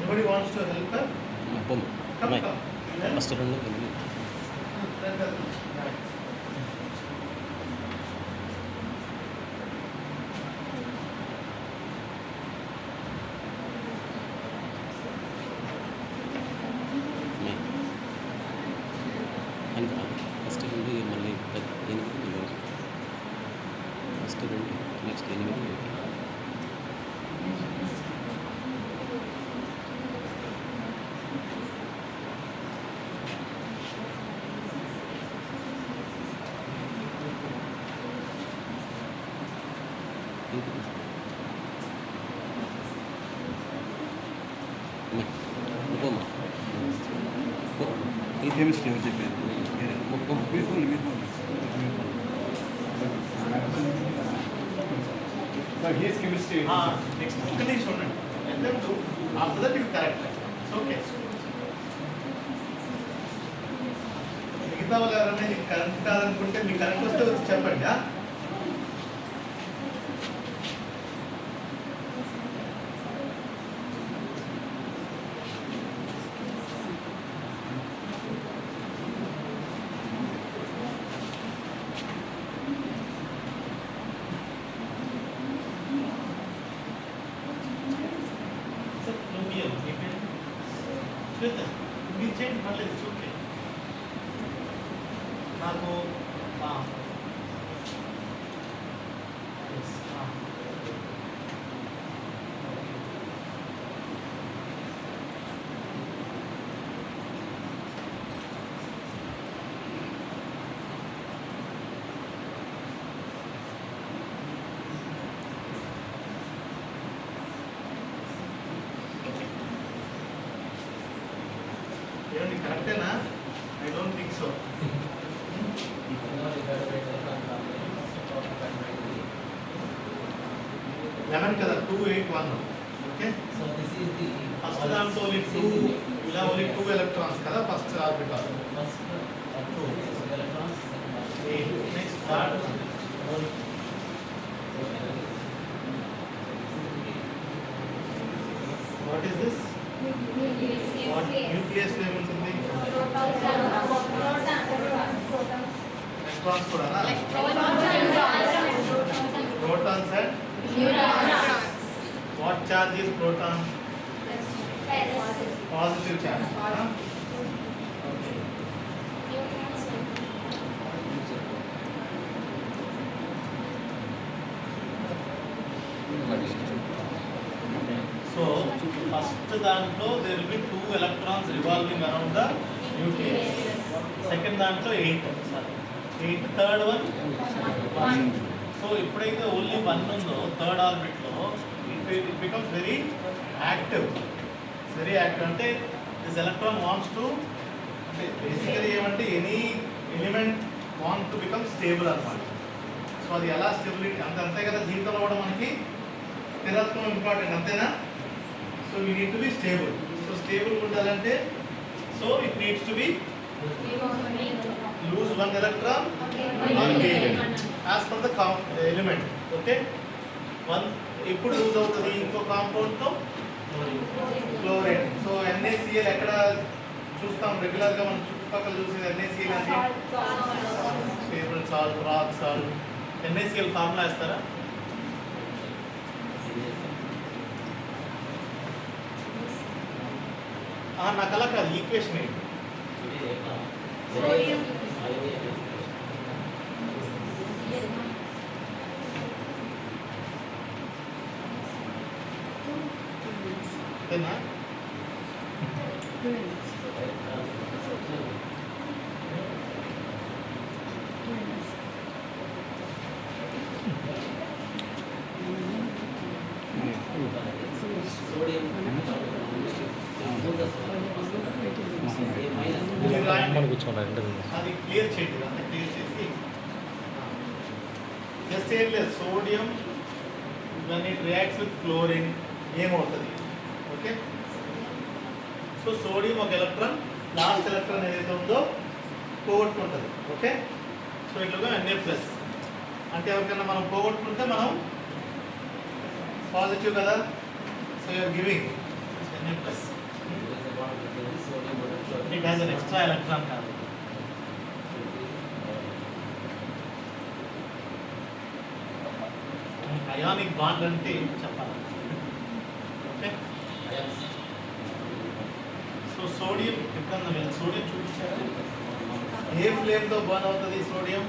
Nobody wants to help her? Come. First round. First నుండి మళ్ళీ ఎనిమిది ఫస్ట్ నుండి నెక్స్ట్ ఎనిమిది కెమిస్ట్రీ ఎవరు చెప్పారు Here's chemistry. Next condition ఉండండి. And then do after that you correct. It's okay. మిగతా వాళ్ళు ఎవరైనా మీకు కరెంట్ కాదనుకుంటే మీకు కరెంట్ వస్తే వచ్చి చెప్పండి. మీరు చేయండి పర్లేదు ఓకే నాకు ఏమండి కరెక్టేనా? I don't think so. 11 కదా 2 8 1. ఓకే ఫస్ట్ దాంట్లో ఇలా ఓన్లీ 2 ఎలక్ట్రాన్స్ కదా first orbital. Next third what is this? Nucleus ఏముంటుంది? ఎలక్ట్రాన్స్ కూడా protons and what charge is proton? Positive charge. So first దాంట్లో there will be 2 electrons revolving around the nucleus. Second దాంట్లో 8 third one 1. So ఎప్పుడైతే only 1 ఉందో third orbit లో it becomes very active. అంటే this electron wants to అంటే basically ఏమంటే any element want to become stable అన్నమాట. So అది ఎలా స్టెబిలిటీ అంతే కదా జీవితంలో కూడా మనకి స్థిరత్వం ఇంపార్టెంట్ అంతేనా? So we need to be stable. So stable ఉండాలంటే so it needs to be lose one electron or gain as per the element. Okay, one ఇప్పుడు లూజ్ అవుతుంది ఇంకో కాంపౌండ్ తో క్లోరైన్. సో NaCl ఎక్కడ చూస్తాం రెగ్యులర్ గా మనం చుట్టుపక్కల చూసేది NaCl అంటే stable salt, rock salt. NaCl formula ఇస్తారా? నాకు అలా కాదు ఈక్వేషన్ ఏంటి? అంతేనా? అది క్లియర్ చేయండి. అంతా క్లియర్ చేసి జస్ట్ ఏం లేదు sodium when it reacts with chlorine ఏమవుతుంది? ఓకే, సో సోడియం ఒక ఎలక్ట్రాన్ లాస్ట్ ఎలక్ట్రాన్ ఏదైతే ఉందో పోగొట్టుకుంటుంది. ఓకే, సో ఇట్లా Na+ అంటే ఎవరికైనా మనం పోగొట్టుకుంటే మనం పాజిటివ్ కదా. So you're giving Na+. It has an extra electron carbon. Ionic bond అంటే చెప్పాలి. ఓకే, సో సోడియం ఎప్పుడన్నా మీరు సోడియం చూపించారా? ఏ ఫ్లేమ్తో బర్న్ అవుతుంది సోడియం?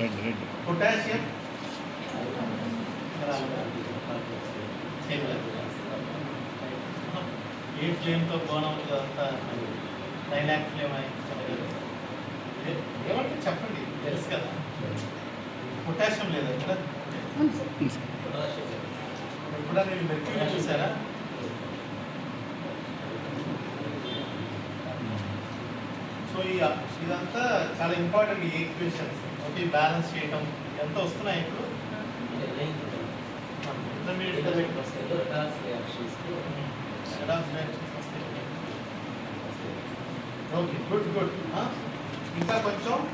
రెడ్ రెడ్ పొటాషియం ఏ ఫ్లేమ్తో బర్న్ అవుతుంది? అంతా డైలాక్ ఫ్లేమ్ అయి ఏమంటే చెప్పండి, తెలుసు కదా. పొటాషియం లేదా ఇక్కడ? ఇప్పుడు నేను మెర్క్యూరీ చూసారా? సో ఇదంతా చాలా ఇంపార్టెంట్, ఈ ఈక్వేషన్స్. ఓకే, బ్యాలెన్స్ చేయటం ఎంత వస్తున్నాయి ఇప్పుడు? Intermediate okay, good good. ఇంకా కొంచెం